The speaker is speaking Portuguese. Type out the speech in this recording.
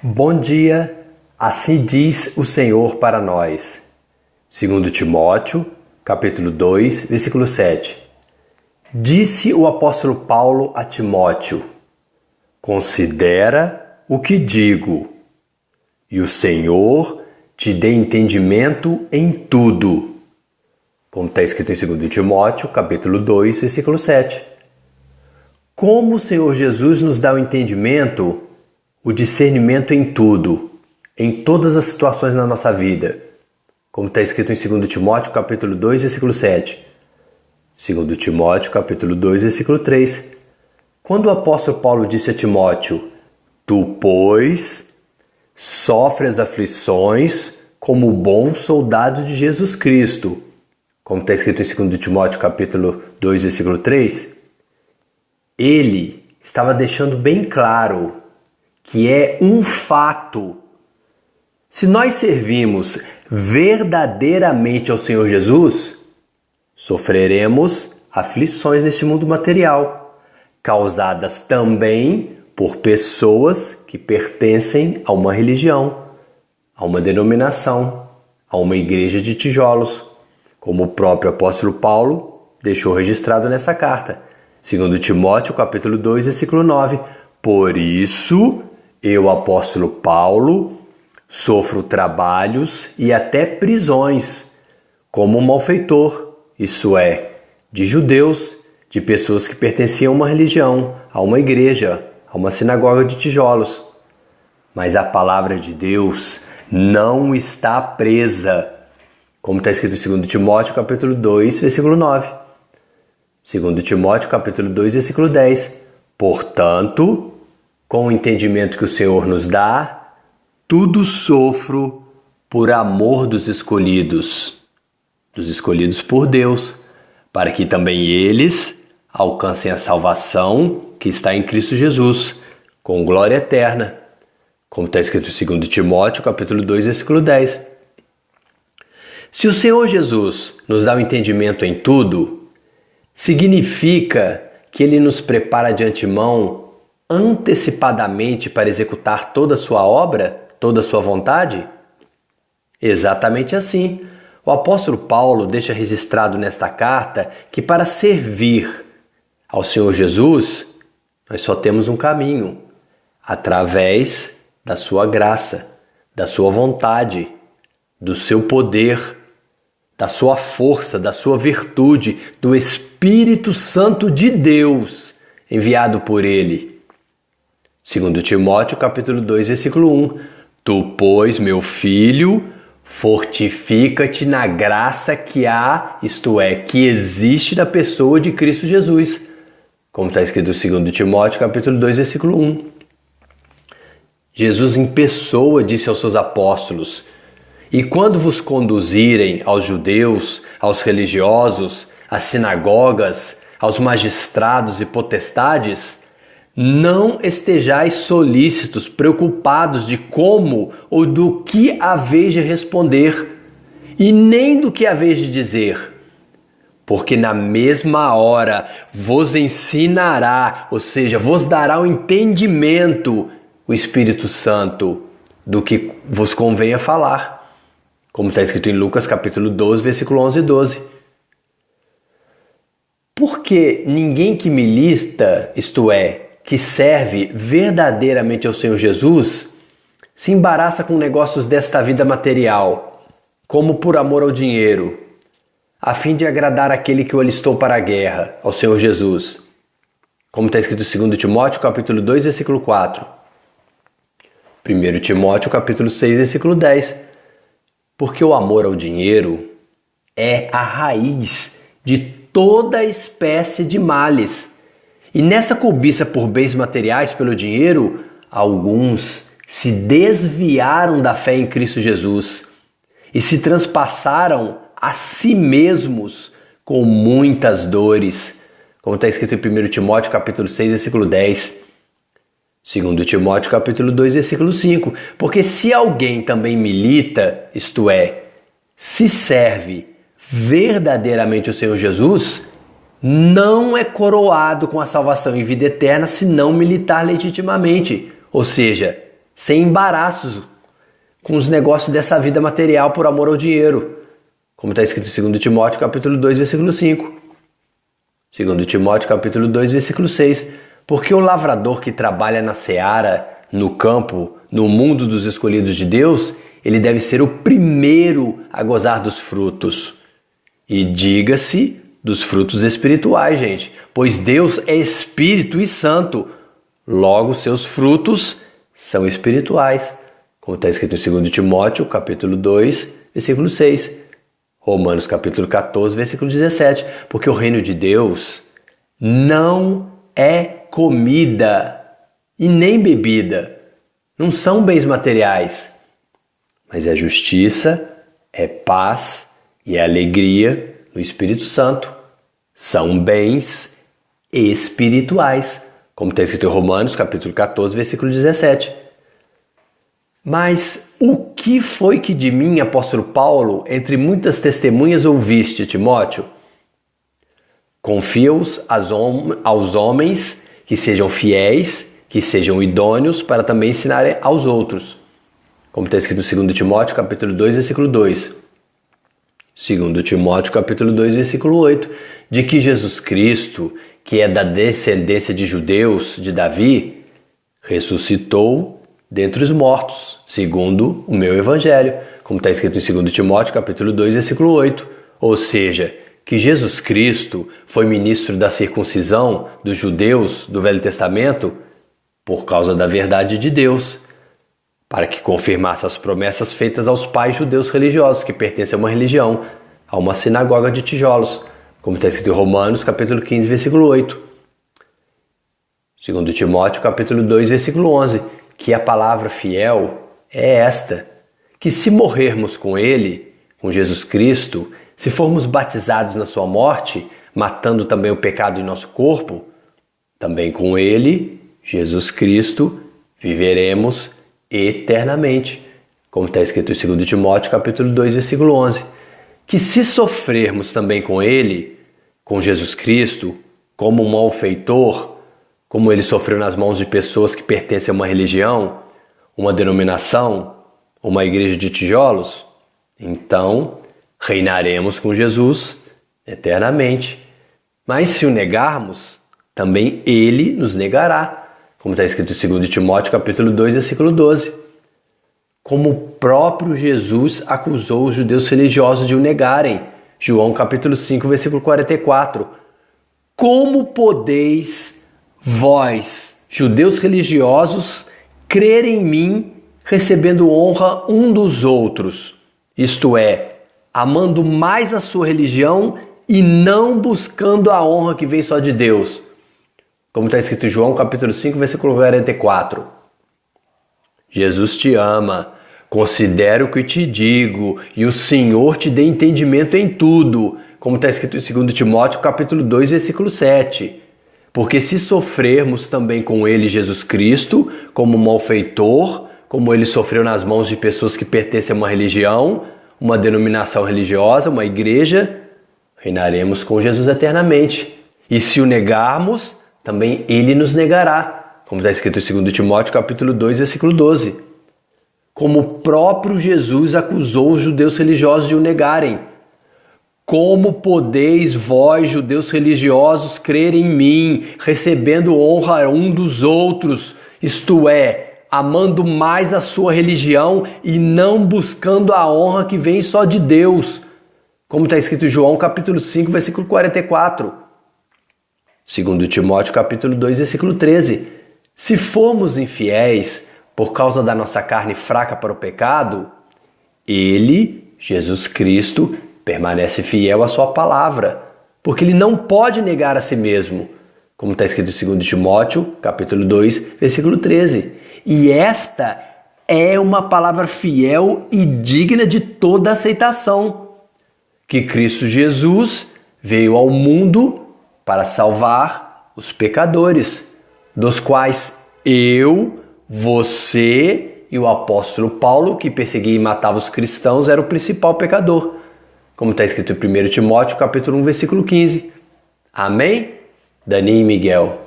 Bom dia, assim diz o Senhor para nós. 2 Timóteo, capítulo 2, versículo 7. Disse o apóstolo Paulo a Timóteo: considera o que digo, e o Senhor te dê entendimento em tudo. Como está escrito em 2 Timóteo, capítulo 2, versículo 7. Como o Senhor Jesus nos dá o entendimento, o discernimento em tudo, em todas as situações na nossa vida. Como está escrito em 2 Timóteo, capítulo 2, versículo 7. 2 Timóteo, capítulo 2, versículo 3. Quando o apóstolo Paulo disse a Timóteo: tu, pois, sofre as aflições como bom soldado de Jesus Cristo. Como está escrito em 2 Timóteo, capítulo 2, versículo 3. Ele estava deixando bem claro que é um fato. Se nós servimos verdadeiramente ao Senhor Jesus, sofreremos aflições nesse mundo material, causadas também por pessoas que pertencem a uma religião, a uma denominação, a uma igreja de tijolos, como o próprio apóstolo Paulo deixou registrado nessa carta. 2 Timóteo, capítulo 2, versículo 9. Por isso, eu, apóstolo Paulo, sofro trabalhos e até prisões, como um malfeitor, isso é, de judeus, de pessoas que pertenciam a uma religião, a uma igreja, a uma sinagoga de tijolos. Mas a palavra de Deus não está presa, como está escrito em 2 Timóteo, capítulo 2, versículo 9. 2 Timóteo, capítulo 2, versículo 10. Portanto, com o entendimento que o Senhor nos dá, tudo sofro por amor dos escolhidos por Deus, para que também eles alcancem a salvação que está em Cristo Jesus, com glória eterna, como está escrito em 2 Timóteo, capítulo 2, versículo 10. Se o Senhor Jesus nos dá o entendimento em tudo, significa que Ele nos prepara de antemão, antecipadamente, para executar toda a sua obra, toda a sua vontade? Exatamente assim. O apóstolo Paulo deixa registrado nesta carta que para servir ao Senhor Jesus, nós só temos um caminho, através da sua graça, da sua vontade, do seu poder, da sua força, da sua virtude, do Espírito Santo de Deus, enviado por Ele. 2 Timóteo, capítulo 2, versículo 1. Tu, pois, meu filho, fortifica-te na graça que há, isto é, que existe na pessoa de Cristo Jesus. Como está escrito em 2 Timóteo, capítulo 2, versículo 1. Jesus em pessoa disse aos seus apóstolos: e quando vos conduzirem aos judeus, aos religiosos, às sinagogas, aos magistrados e potestades, não estejais solícitos, preocupados de como ou do que haveis de responder, e nem do que haveis de dizer, porque na mesma hora vos ensinará, ou seja, vos dará o entendimento, o Espírito Santo, do que vos convenha falar. Como está escrito em Lucas capítulo 12, versículo 11 e 12. Porque ninguém que milita, isto é, que serve verdadeiramente ao Senhor Jesus, se embaraça com negócios desta vida material, como por amor ao dinheiro, a fim de agradar aquele que o alistou para a guerra, ao Senhor Jesus. Como está escrito em 2 Timóteo capítulo 2, versículo 4. 1 Timóteo capítulo 6, versículo 10. Porque o amor ao dinheiro é a raiz de toda espécie de males. E nessa cobiça por bens materiais pelo dinheiro, alguns se desviaram da fé em Cristo Jesus e se transpassaram a si mesmos com muitas dores. Como está escrito em 1 Timóteo capítulo 6, versículo 10. 2 Timóteo capítulo 2, versículo 5. Porque se alguém também milita, isto é, se serve verdadeiramente o Senhor Jesus, não é coroado com a salvação e vida eterna se não militar legitimamente, ou seja, sem embaraços com os negócios dessa vida material por amor ao dinheiro, como está escrito em 2 Timóteo capítulo 2, versículo 5. 2 Timóteo capítulo 2, versículo 6. Porque o lavrador que trabalha na seara, no campo, no mundo dos escolhidos de Deus, ele deve ser o primeiro a gozar dos frutos. E diga-se dos frutos espirituais, gente, pois Deus é espírito e santo, logo seus frutos são espirituais, como está escrito em 2 Timóteo, capítulo 2, versículo 6. Romanos, capítulo 14, versículo 17. Porque o reino de Deus não é comida e nem bebida, não são bens materiais, mas é justiça, é paz e é alegria no Espírito Santo. São bens espirituais, como está escrito em Romanos, capítulo 14, versículo 17. Mas o que foi que de mim, apóstolo Paulo, entre muitas testemunhas ouviste, Timóteo? Confia-os aos homens que sejam fiéis, que sejam idôneos para também ensinarem aos outros. Como está escrito em 2 Timóteo, capítulo 2, versículo 2. 2 Timóteo, capítulo 2, versículo 8. De que Jesus Cristo, que é da descendência de judeus, de Davi, ressuscitou dentre os mortos, segundo o meu evangelho. Como está escrito em 2 Timóteo, capítulo 2, versículo 8. Ou seja, que Jesus Cristo foi ministro da circuncisão dos judeus do Velho Testamento por causa da verdade de Deus, para que confirmasse as promessas feitas aos pais judeus religiosos que pertencem a uma religião, a uma sinagoga de tijolos, como está escrito em Romanos, capítulo 15, versículo 8. 2 Timóteo, capítulo 2, versículo 11, que a palavra fiel é esta, que se morrermos com ele, com Jesus Cristo, se formos batizados na sua morte, matando também o pecado em nosso corpo, também com ele, Jesus Cristo, viveremos eternamente. Como está escrito em 2 Timóteo, capítulo 2, versículo 11. Que se sofrermos também com ele, com Jesus Cristo, como um malfeitor, como ele sofreu nas mãos de pessoas que pertencem a uma religião, uma denominação, uma igreja de tijolos, então reinaremos com Jesus eternamente. Mas se o negarmos, também ele nos negará, como está escrito em 2 Timóteo capítulo 2, versículo 12. Como o próprio Jesus acusou os judeus religiosos de o negarem. João capítulo 5, versículo 44. Como podeis vós, judeus religiosos, crer em mim, recebendo honra um dos outros? Isto é, amando mais a sua religião e não buscando a honra que vem só de Deus. Como está escrito em João capítulo 5, versículo 44. Jesus te ama, considera o que te digo, e o Senhor te dê entendimento em tudo. Como está escrito em 2 Timóteo capítulo 2, versículo 7. Porque se sofrermos também com ele, Jesus Cristo, como malfeitor, como ele sofreu nas mãos de pessoas que pertencem a uma religião, uma denominação religiosa, uma igreja, reinaremos com Jesus eternamente. E se o negarmos, também ele nos negará, como está escrito em 2 Timóteo capítulo 2, versículo 12. Como o próprio Jesus acusou os judeus religiosos de o negarem. Como podeis vós, judeus religiosos, crer em mim, recebendo honra um dos outros, isto é, amando mais a sua religião e não buscando a honra que vem só de Deus, como está escrito em João capítulo 5, versículo 44. 2 Timóteo capítulo 2, versículo 13. Se formos infiéis por causa da nossa carne fraca para o pecado, ele, Jesus Cristo, permanece fiel à sua palavra, porque ele não pode negar a si mesmo, como está escrito em 2 Timóteo capítulo 2, versículo 13. E esta é uma palavra fiel e digna de toda aceitação, que Cristo Jesus veio ao mundo para salvar os pecadores, dos quais eu, você e o apóstolo Paulo, que perseguia e matava os cristãos, era o principal pecador, como está escrito em 1 Timóteo capítulo 1, versículo 15. Amém? Dani e Miguel.